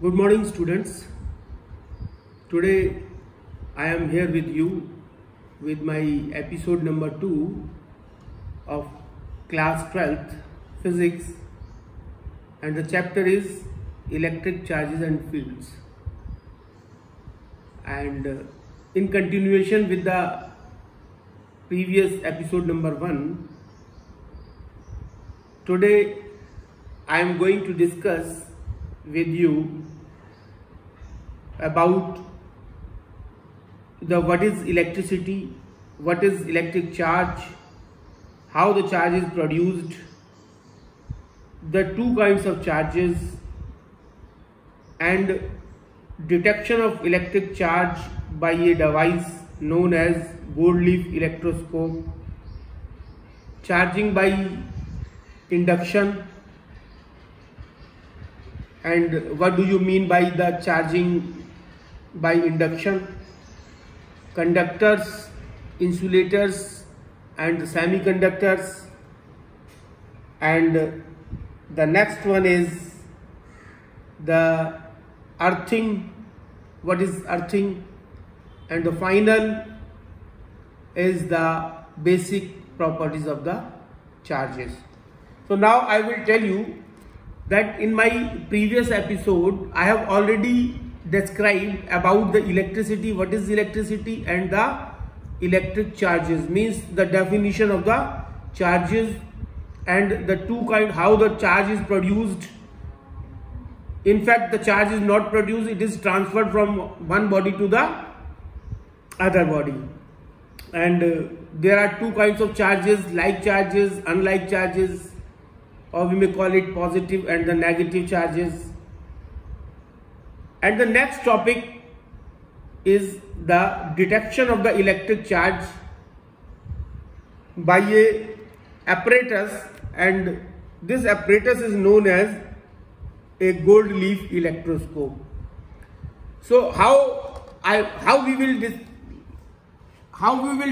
Good morning, students. Today I am here with you with my episode number 2 of class 12th physics, and the chapter is electric charges and fields. And in continuation with the previous episode number 1, today I am going to discuss with you about what is electricity, what is electric charge, how the charge is produced, the two kinds of charges, and detection of electric charge by a device known as gold leaf electroscope, charging by induction. And what do you mean by the charging by induction? Conductors, insulators and semiconductors. And the next one is the earthing. What is earthing? And the final is the basic properties of the charges. So now I will tell you that in my previous episode I have already described about the electricity, what is electricity, and the electric charges, means the definition of the charges and the two kind, how the charge is produced. In fact, the charge is not produced, it is transferred from one body to the other body. And there are two kinds of charges, like charges, unlike charges, or we may call it positive and the negative charges. And the next topic is the detection of the electric charge by a apparatus, and this apparatus is known as a gold leaf electroscope. So how we will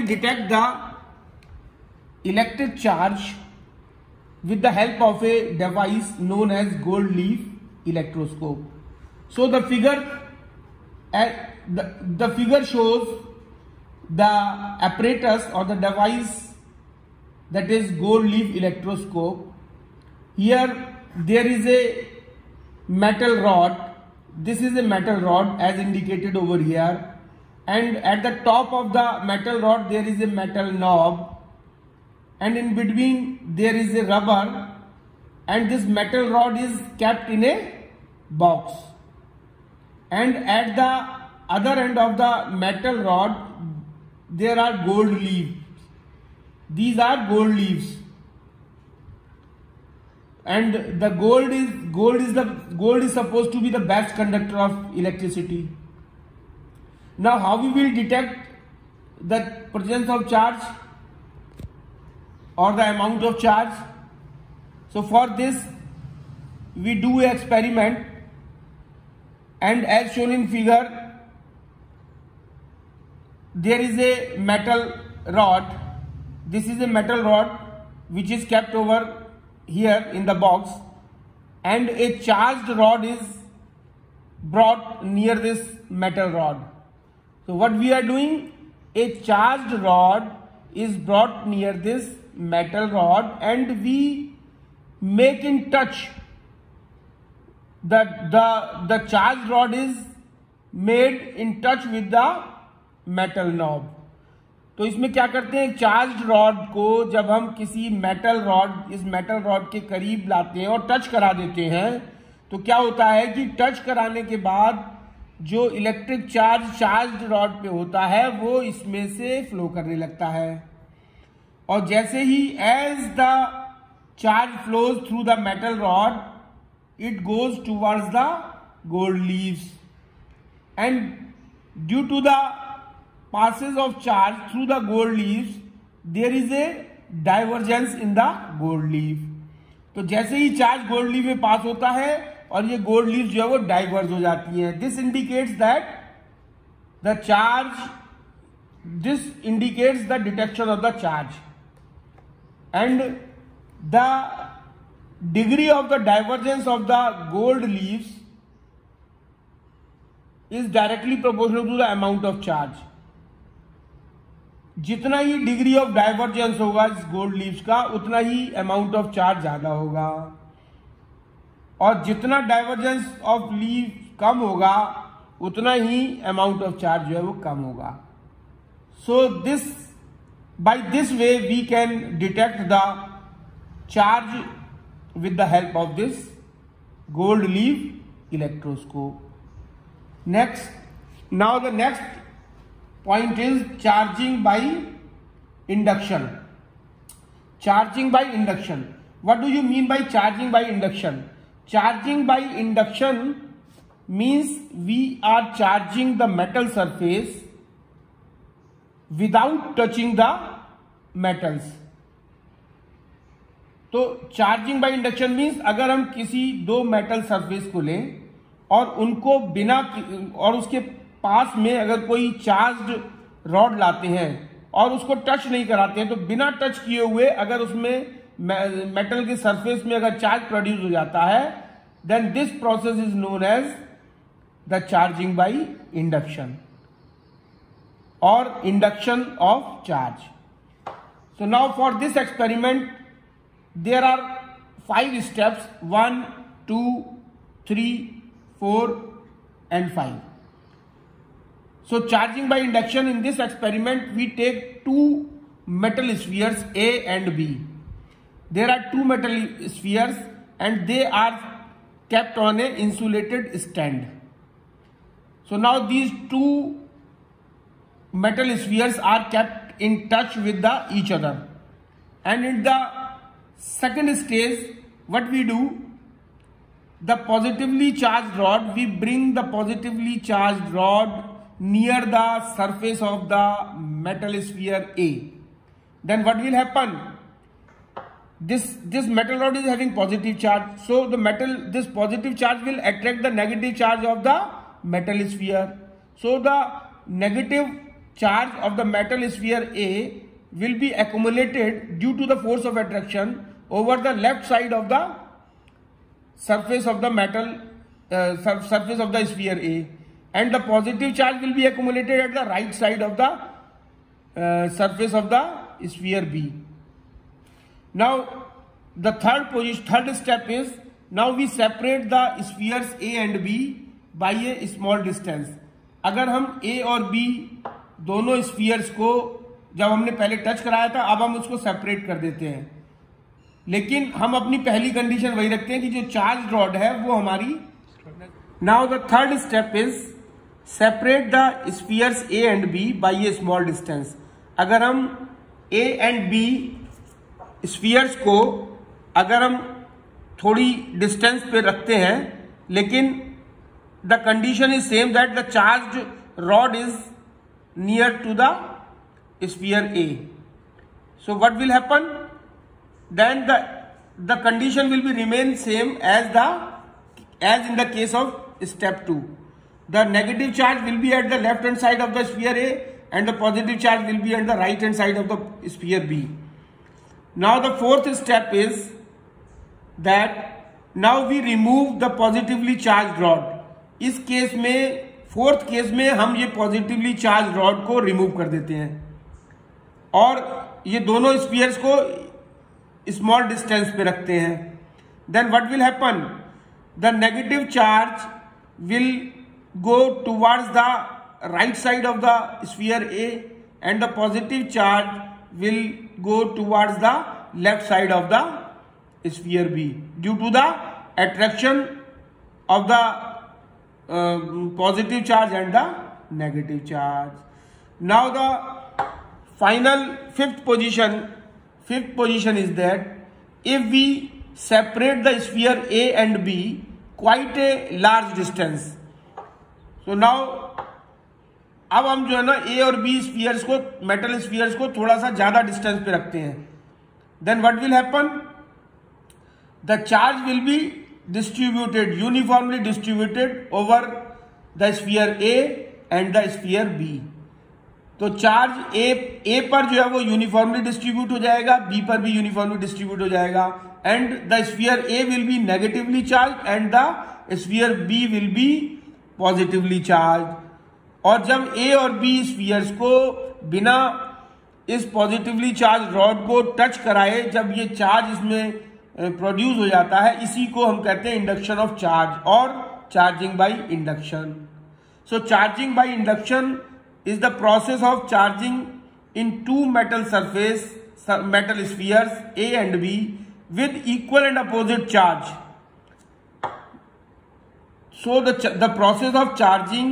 detect the electric charge with the help of a device known as gold leaf electroscope. So the figure shows the apparatus or the device, that is gold leaf electroscope. Here there is a metal rod. This is a metal rod as indicated over here, and at the top of the metal rod there is a metal knob, and in between there is a rubber, and this metal rod is kept in a box, and at the other end of the metal rod there are gold leaves. These are gold leaves, and the gold is supposed to be the best conductor of electricity. Now how we will detect the presence of charge or the amount of charge? So for this we do an experiment, and as shown in figure, there is a metal rod. This is a metal rod which is kept over here in the box, and a charged rod is brought near this metal rod. So what we are doing, a charged rod is brought near this metal rod, and we make in touch the charged rod is made in touch with the metal knob. तो इसमें क्या करते हैं, charged rod को जब हम किसी metal rod, इस मेटल रॉड के करीब लाते हैं और टच करा देते हैं, तो क्या होता है कि टच कराने के बाद जो इलेक्ट्रिक चार्ज चार्ज्ड रॉड पे होता है वो इसमें से फ्लो करने लगता है, और जैसे ही as the charge flows through the metal rod it goes towards the gold leaves, and due to the passage of charge through the gold leaves there is a divergence in the gold leaf. तो जैसे ही charge gold leaf में पास होता है और ये gold leaf जो है वो डाइवर्ज हो जाती है. This indicates that the charge, this indicates the detection of the charge, and the degree of the divergence of the gold leaves is directly proportional to the amount of charge. जितना ही degree of divergence होगा इस gold leaves का, उतना ही amount of charge ज्यादा होगा, और जितना डाइवर्जेंस ऑफ लीव कम होगा उतना ही अमाउंट ऑफ चार्ज जो है वो कम होगा। So this by this way we can detect the charge with the help of this gold leaf electroscope. Now the next point is charging by induction. Charging by induction. What do you mean by charging by induction? Charging by induction means we are charging the metal surface without touching the metals. तो charging by induction means अगर हम किसी दो metal surface को लें और उनको बिना और उसके पास में अगर कोई चार्ज्ड रॉड लाते हैं और उसको टच नहीं कराते हैं, तो बिना टच किए हुए अगर उसमें मेटल के सरफेस में अगर चार्ज प्रोड्यूस हो जाता है, then this process is known as the charging by induction और induction of charge. So now for this experiment there are 5 steps: 1, 2, 3, 4 and 5. So charging by induction, in this experiment we take two metal spheres A and B. There are two metal spheres and they are kept on a insulated stand. So now these two metal spheres are kept in touch with each other, and in the second stage what we do, the positively charged rod, we bring the positively charged rod near the surface of the metal sphere A. Then what will happen, this metal rod is having positive charge, so this positive charge will attract the negative charge of the metal sphere. So the negative charge of the metal sphere A will be accumulated due to the force of attraction over the left side of the surface of the metal surface of the sphere A, and the positive charge will be accumulated at the right side of the surface of the sphere B. Now the third step is, now we separate the spheres A and B by a small distance. अगर हम A और B दोनों spheres को जब हमने पहले touch कराया था, अब हम उसको सेपरेट कर देते हैं, लेकिन हम अपनी पहली कंडीशन वही रखते हैं कि जो चार्ज रॉड है वो हमारी. Now the third step is separate the spheres A and B by a small distance. अगर हम ए एंड बी स्फीयर्स को अगर हम थोड़ी डिस्टेंस पे रखते हैं, लेकिन the condition is same that the charge rod is near to the sphere A. So what will happen, then the condition will be remain same as in the case of step 2. The negative charge will be at the left hand side of the sphere A and the positive charge will be at the right hand side of the sphere B. Now the fourth step is that now we remove the positively charged rod. इस case में, fourth case में, हम ये positively charge rod को remove कर देते हैं और ये दोनों स्फीयर्स को स्मॉल डिस्टेंस पे रखते हैं. Then what will happen, the negative charge will go towards the right side of the sphere A and the positive charge will go towards the left side of the sphere B due to the attraction of the positive charge and the negative charge. Now the final fifth position is that if we separate the sphere A and B quite a large distance, so now अब हम जो है ना A और B spheres को, metal spheres को थोड़ा सा ज्यादा डिस्टेंस पे रखते हैं, then what will happen, the charge will be uniformly distributed over the sphere A and the sphere B. तो चार्ज A पर जो है वो यूनिफॉर्मली डिस्ट्रीब्यूट हो जाएगा, B पर भी यूनिफॉर्मली डिस्ट्रीब्यूट हो जाएगा, and the sphere A will be negatively charge and the sphere B will be positively charge, और जब ए और बी स्फीयर्स को बिना इस पॉजिटिवली चार्ज रॉड को टच कराए जब ये चार्ज इसमें प्रोड्यूस हो जाता है, इसी को हम कहते हैं इंडक्शन ऑफ चार्ज और charging by induction. So charging by induction is the process of charging in to metal surface metal spheres A and B with equal and opposite charge. So the process of charging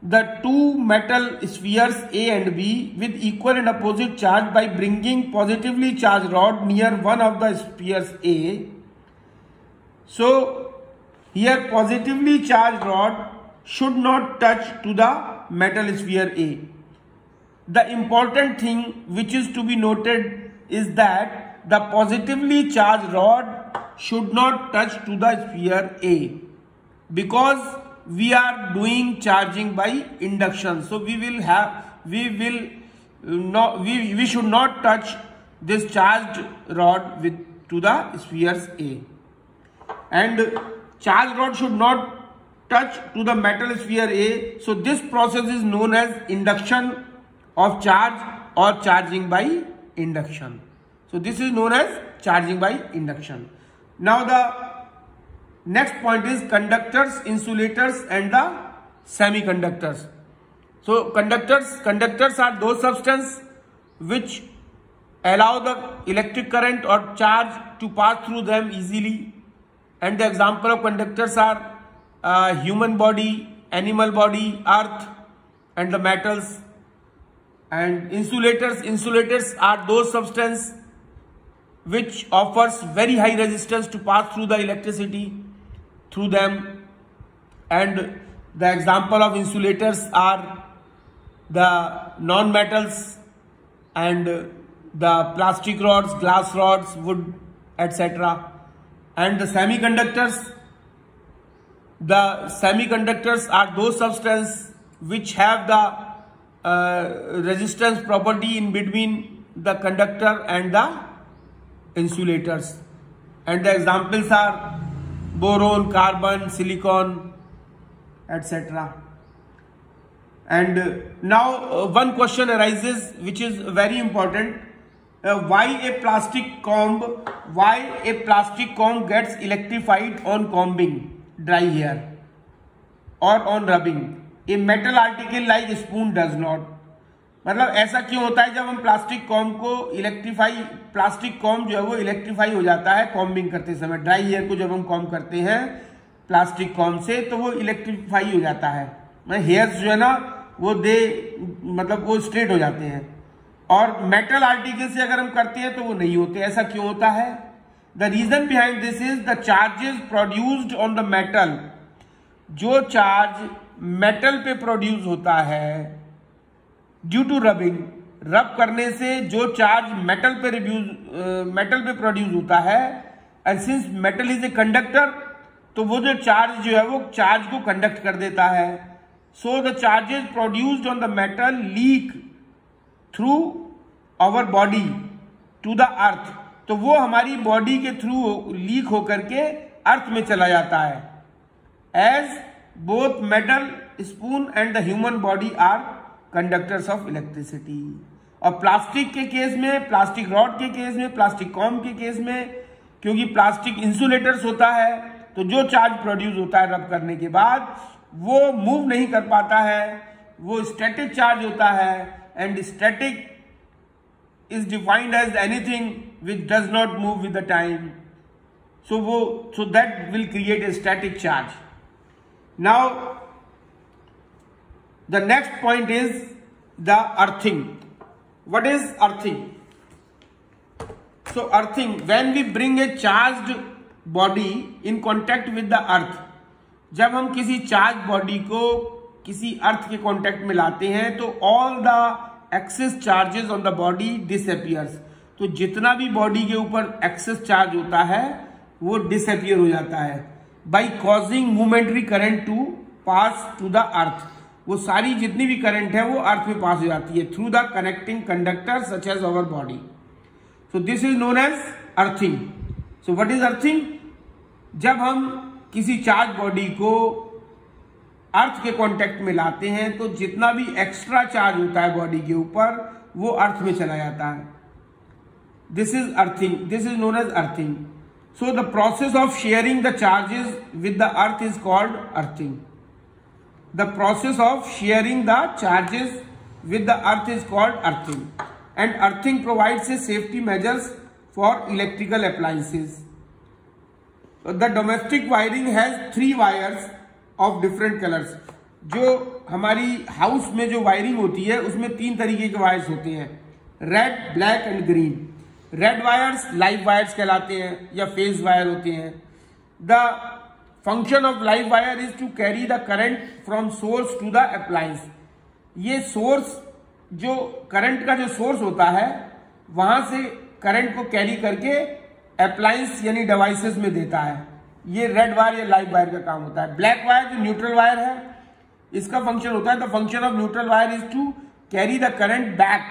the two metal spheres A and B with equal and opposite charge by bringing positively charged rod near one of the spheres A. So here positively charged rod should not touch to the metal sphere A. The important thing which is to be noted is that the positively charged rod should not touch to the sphere A, because we are doing charging by induction. So we should not touch this charged rod to the spheres A, and charged rod should not touch to the metal sphere A. So this process is known as induction of charge or charging by induction. So this is known as charging by induction. Now the next point is conductors, insulators and the semiconductors. So conductors are those substances which allow the electric current or charge to pass through them easily, and the example of conductors are human body, animal body, earth and the metals. And insulators are those substances which offers very high resistance to pass through the electricity through them, and the example of insulators are the non-metals and the plastic rods, glass rods, wood, etc. And the semiconductors are those substances which have the resistance property in between the conductor and the insulators, and the examples are boron, carbon, silicon, etc. And now one question arises which is very important. Why a plastic comb gets electrified on combing dry hair or on rubbing? A metal article like spoon does not. मतलब ऐसा क्यों होता है? जब हम plastic comb को plastic comb जो है वो इलेक्ट्रीफाई हो जाता है कॉम्बिंग करते समय. ड्राई हेयर को जब हम कॉम्ब करते हैं प्लास्टिक कॉम्ब से तो वो इलेक्ट्रीफाई हो जाता है. हेयर्स जो है ना वो वो स्ट्रेट हो जाते हैं, और मेटल आर्टिकल से अगर हम करते हैं तो वो नहीं होते. ऐसा क्यों होता है? The reason behind this is the charges produced on the metal. जो चार्ज मेटल पे प्रोड्यूस होता है ड्यू टू रबिंग, रब करने से जो चार्ज मेटल पे प्रोड्यूस होता है, and since metal is a conductor तो वो जो चार्ज जो है वो चार्ज को कंडक्ट कर देता है. So the charges produced on the metal leak through our body to the earth. तो वो हमारी बॉडी के थ्रू लीक होकर के अर्थ में चला जाता है. As both metal spoon and the human body are conductors of electricity. और प्लास्टिक के केस में, प्लास्टिक रॉड के केस में, प्लास्टिक कॉम्ब के केस में, क्योंकि प्लास्टिक इंसुलेटर्स होता है तो जो चार्ज प्रोड्यूस होता है रब करने के बाद वो मूव नहीं कर पाता है, वो स्टैटिक चार्ज होता है. And static is defined as anything which does not move with the time. So that will create a static charge. Now the next point is the earthing. What is earthing? So earthing, when we bring a charged body in contact with the earth, जब हम किसी charge body को किसी अर्थ के contact में लाते हैं तो all the excess charges on the body disappears. तो जितना भी बॉडी के ऊपर एक्सेस चार्ज होता है वो डिसअपियर हो जाता है by causing momentary current to pass to the earth. वो सारी जितनी भी करंट है वो अर्थ में पास हो जाती है through the connecting conductor such as our body. So this is known as earthing. So what is earthing? जब हम किसी चार्ज बॉडी को अर्थ के कांटेक्ट में लाते हैं तो जितना भी एक्स्ट्रा चार्ज होता है बॉडी के ऊपर वो अर्थ में चला जाता है. This is earthing, this is known as earthing. So the process of sharing the charges with the earth is called earthing. The process of sharing the charges with the earth is called earthing, and earthing provides a safety measures for electrical appliances. The domestic wiring has 3 wires of different colors. जो हमारी house में जो wiring होती है उसमें 3 तरीके के wires होते हैं, red, black and green. Red wires live wires कहलाते हैं या फेज वायर होते हैं. The function of live wire is to carry the current from source to the appliance. ये सोर्स जो करंट का जो सोर्स होता है वहां से करंट को कैरी करके अप्लायंस यानी डिवाइसेस में देता है. ये रेड वायर या लाइव वायर का काम होता है. ब्लैक वायर जो न्यूट्रल वायर है इसका फंक्शन होता है, the function of neutral wire is to carry the current back.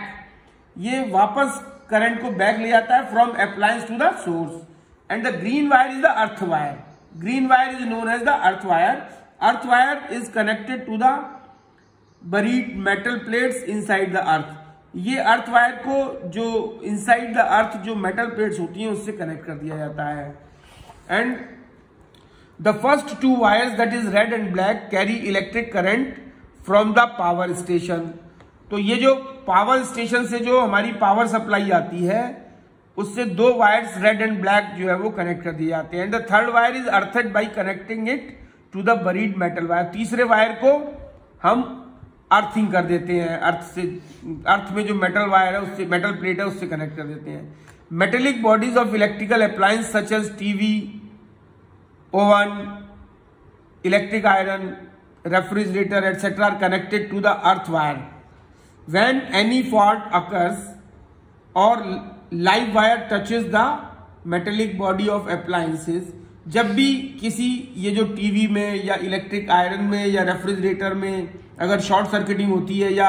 ये वापस करंट को बैक ले जाता है from appliance to the source. And the green wire is the earth wire. Green wire is known as the earth wire. Earth wire is connected to the buried metal plates inside the earth. ये earth wire को जो inside the earth जो metal plates होती हैं उससे connect कर दिया जाता है. And the first 2 wires that is red and black carry electric current from the power station. तो ये जो पावर स्टेशन से जो हमारी पावर सप्लाई आती है उससे 2 वायर्स रेड एंड ब्लैक जो है वो कनेक्ट कर दिए जाते हैं. And the third wire is earthed by connecting it to the buried metal wire. तीसरे वायर को हम अर्थिंग कर देते हैं, अर्थ में जो मेटल वायर है उससे, मेटल प्लेट है उससे कनेक्ट कर देते हैं. Metallic bodies of electrical appliance such as TV, oven, electric iron, refrigerator etcetera are connected to the earth wire. When any fault occurs or live wire touches the metallic body of appliances. जब भी किसी ये जो TV में या electric iron में या refrigerator में अगर शॉर्ट सर्किटिंग होती है या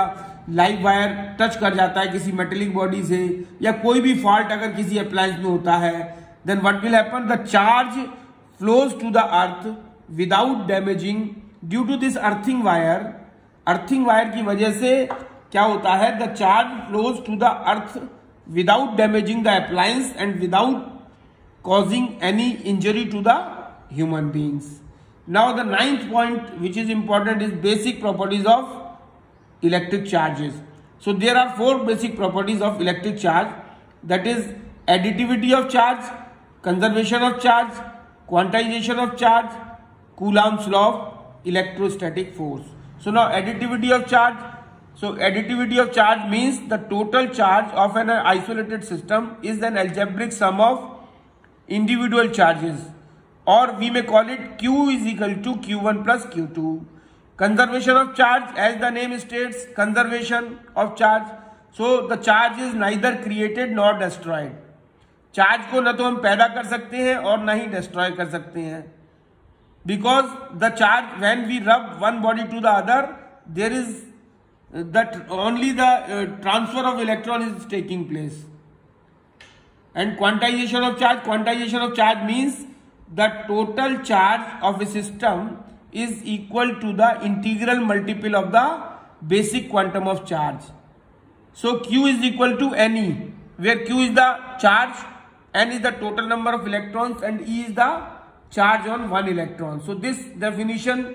लाइव वायर टच कर जाता है किसी मेटेलिक बॉडी से या कोई भी फॉल्ट अगर किसी अप्लायंस में होता है, then what will happen, the charge flows to the earth without damaging. Due to this earthing wire, earthing wire की वजह से क्या होता है, the charge flows to the earth without damaging the appliance and without causing any injury to the human beings. Now the 9th point which is important is basic properties of electric charges. So there are 4 basic properties of electric charge, that is additivity of charge, conservation of charge, quantization of charge, Coulomb's law of electrostatic force. So now additivity of charge. So additivity of charge means the total charge of an isolated system is an algebraic sum of individual charges, or we may call it Q is equal to Q1 plus Q2. Conservation of charge, as the name states, conservation of charge. So the charge is neither created nor destroyed. Charge को न तो हम पैदा कर सकते हैं और न ही डिस्ट्रॉय कर सकते हैं. Because the charge, when we rub one body to the other, there is that only the transfer of electron is taking place. And quantization of charge means the total charge of a system is equal to the integral multiple of the basic quantum of charge. So Q is equal to NE, where Q is the charge, N is the total number of electrons and E is the charge on one electron. So this definition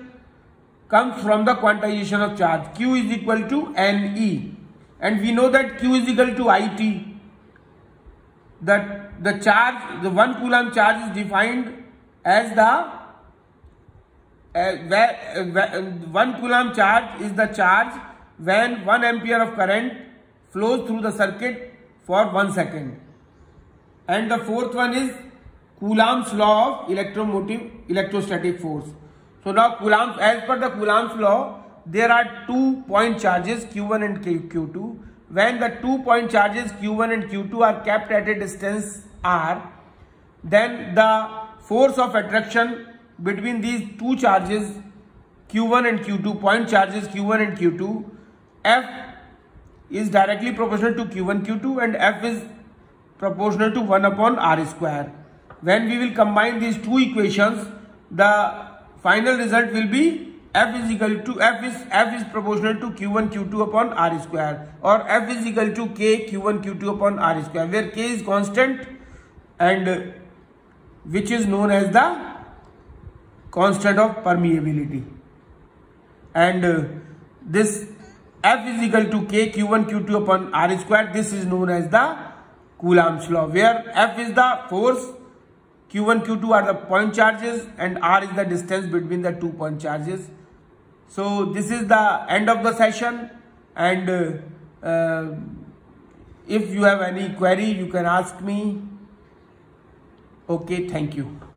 comes from the quantization of charge. Q is equal to NE, and we know that Q is equal to IT. That the charge, the 1 Coulomb charge is defined as the 1 Coulomb charge is the charge when 1 ampere of current flows through the circuit for 1 second. And the fourth one is Coulomb's law of electrostatic force. So now Coulomb's, as per the Coulomb's law, there are 2 point charges Q1 and Q2. When the 2 point charges Q1 and Q2 are kept at a distance r, then the force of attraction between these 2 charges Q1 and Q2, point charges Q1 and Q2, F is directly proportional to Q1 Q2 and F is proportional to 1 upon r square. When we will combine these 2 equations, the final result will be F is proportional to Q1 Q2 upon R square, or F is equal to K Q1 Q2 upon R square, where K is constant and which is known as the constant of permeability, and this F is equal to K Q1 Q2 upon R square, this is known as the Coulomb's law, where F is the force, Q1 Q2 are the point charges, and R is the distance between the 2 point charges. So this is the end of the session, and if you have any query you can ask me. Okay, thank you.